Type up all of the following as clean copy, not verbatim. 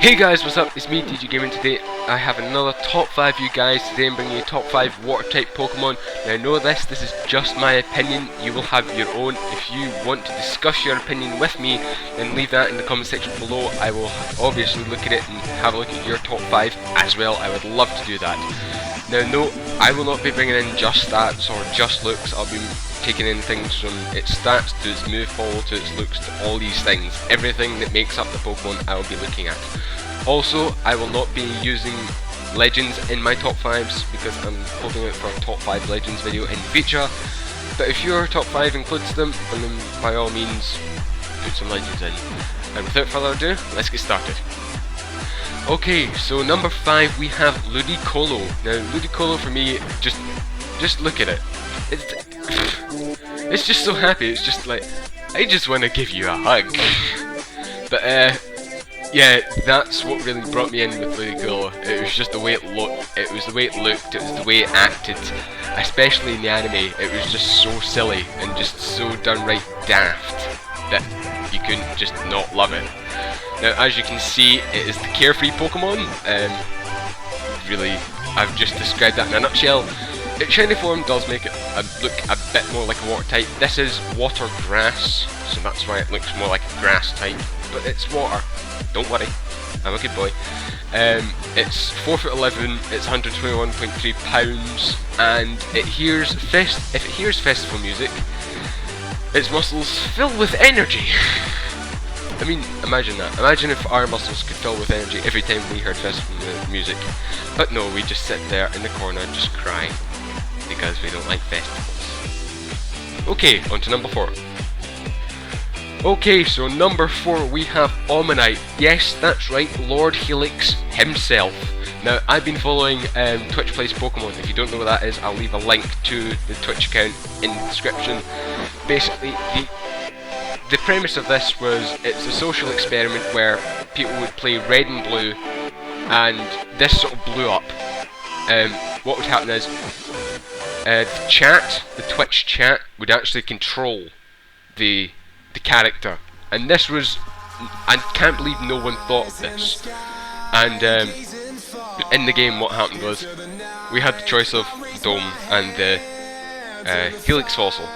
Hey guys, what's up? It's me, TG Gaming. Today I have another top 5 for you guys. Today I'm bringing you top 5 water type Pokemon. Now know this is just my opinion. You will have your own. If you want to discuss your opinion with me, then leave that in the comment section below. I will obviously look at it and have a look at your top 5 as well. I would love to do that. Now no, I will not be bringing in just stats or just looks. I'll be taking in things from its stats to its move follow to its looks to all these things. Everything that makes up the Pokemon I will be looking at. Also, I will not be using legends in my top 5s because I'm holding it for a top 5 legends video in the future. But if your top 5 includes them, then by all means put some legends in. And without further ado, let's get started. Okay, so number 5 we have Ludicolo. Now Ludicolo for me, just look at it. It's just so happy. It's just like, I just want to give you a hug. But yeah, that's what really brought me in with Ludicolo. It was just the way it looked. It was the way it looked. It was the way it acted. Especially in the anime, it was just so silly and just so downright daft that you couldn't just not love it. Now, as you can see, it is the carefree Pokemon. Really, I've just described that in a nutshell. Its shiny form does make it look a bit more like a water type. This is water grass, so that's why it looks more like a grass type. But it's water. Don't worry, I'm a good boy. It's 4'11", it's 121.3 pounds, and it hears if it hears festival music, its muscles fill with energy. I mean, imagine that. Imagine if our muscles could fill with energy every time we heard festival music. But no, we just sit there in the corner and just cry because we don't like festivals. Okay, on to number 4. Okay, so number 4 we have Omanyte. Yes, that's right, Lord Helix himself. Now, I've been following Twitch Plays Pokemon. If you don't know what that is, I'll leave a link to the Twitch account in the description. Basically, the premise of this was, it's a social experiment where people would play red and blue, and this sort of blew up. What would happen is, the Twitch chat would actually control the character, and this was, I can't believe no one thought of this. And in the game what happened was, we had the choice of Dome and the Helix Fossil.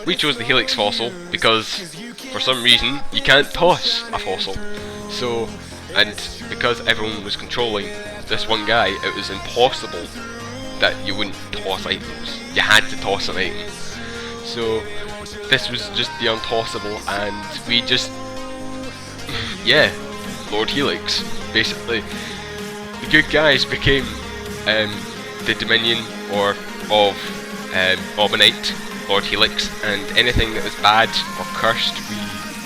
We chose the Helix Fossil because for some reason you can't toss a fossil. So, and because everyone was controlling this one guy, it was impossible that you wouldn't toss items. You had to toss an item. So this was just the untossable, and we just, yeah, Lord Helix. Basically, the good guys became the Dominion of Omanyte, Lord Helix, and anything that was bad or cursed, we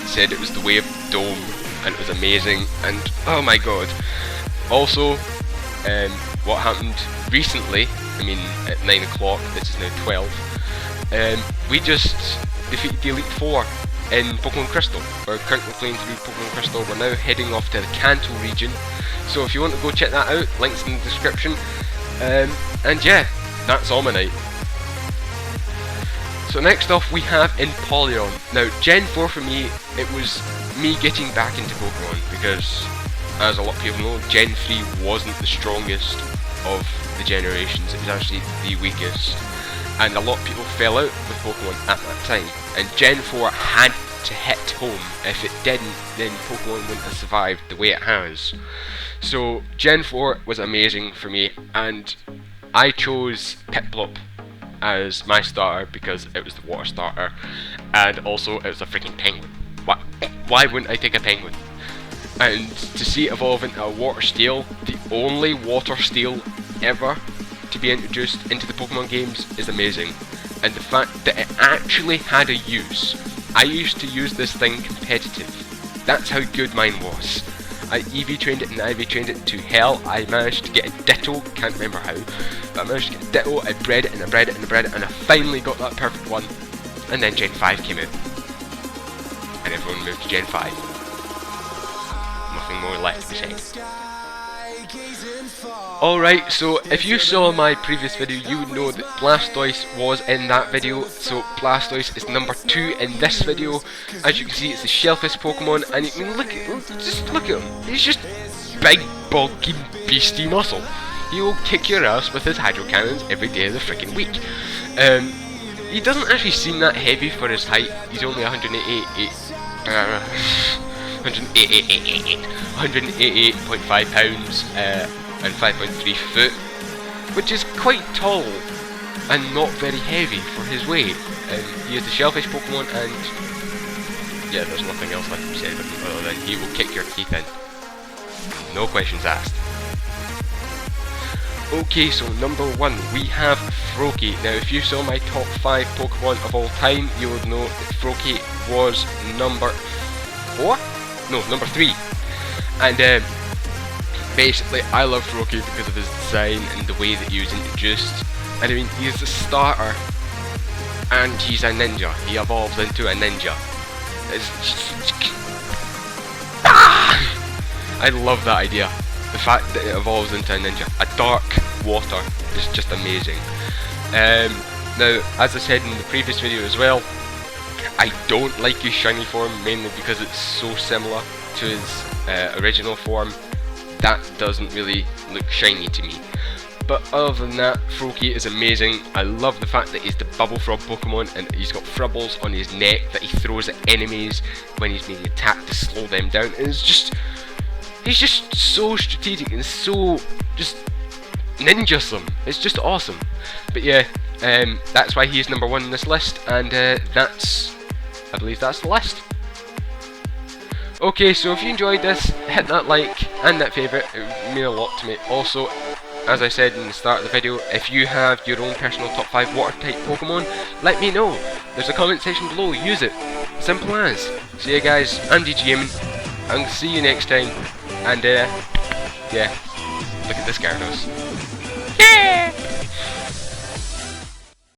said it was the way of Dome, and it was amazing, and oh my god. Also, what happened recently, I mean at 9 o'clock, this is now 12, we just defeated the Elite Four in Pokemon Crystal. We're currently playing through Pokemon Crystal. We're now heading off to the Kanto region, so if you want to go check that out, links in the description. And yeah, that's Omanyte. So next off we have Empoleon. Now Gen 4 for me, it was me getting back into Pokemon because, as a lot of people know, Gen 3 wasn't the strongest of the generations. It was actually the weakest, and a lot of people fell out with Pokemon at that time, and Gen 4 had to hit home. If it didn't, then Pokemon wouldn't have survived the way it has. So Gen 4 was amazing for me, and I chose Piplup as my starter because it was the water starter, and also it was a freaking penguin. Why wouldn't I take a penguin? And to see it evolve into a water steel, the only water steel ever to be introduced into the Pokemon games, is amazing. And the fact that it actually had a use. I used to use this thing competitive. That's how good mine was. I EV trained it and IV trained it to hell. I managed to get a Ditto, can't remember how, but I managed to get a Ditto, I bred it and I bred it and I bred it, and I finally got that perfect one. And then Gen 5 came out. And everyone moved to Gen 5. Nothing more left to be said. Alright, so if you saw my previous video, you would know that Blastoise was in that video. So Blastoise is number 2 in this video. As you can see, it's the Shellfish Pokemon, and you can just look at him. He's just big, bulky, beastie muscle. He will kick your ass with his hydro cannons every day of the freaking week. He doesn't actually seem that heavy for his height. He's only 188.5 pounds and 5.3 foot, which is quite tall and not very heavy for his weight. He is the shellfish Pokemon, and yeah, there's nothing else left to say about him other than he will kick your teeth in. No questions asked. Okay, so number 1, we have Froakie. Now, if you saw my top 5 Pokemon of all time, you would know that Froakie was number 4? No, number 3. And basically, I love Froakie because of his design and the way that he was introduced. And I mean, he's a starter, and he's a ninja. He evolves into a ninja. I love that idea. The fact that it evolves into a ninja. A dark water is just amazing. Now, as I said in the previous video as well, I don't like his shiny form, mainly because it's so similar to his original form. That doesn't really look shiny to me. But other than that, Froakie is amazing. I love the fact that he's the Bubble Frog Pokemon, and he's got frubbles on his neck that he throws at enemies when he's being attacked to slow them down. And it's just, he's just so strategic and so just ninja-some. It's just awesome. But yeah, that's why he is number 1 in this list, and I believe that's the list. Okay, so if you enjoyed this, hit that like and that favourite. It would mean a lot to me. Also, as I said in the start of the video, if you have your own personal top 5 water type Pokemon, let me know. There's a comment section below, use it. Simple as. So yeah guys, I'm DG Gaming, and see you next time. And yeah, look at this Gyarados. Yeah!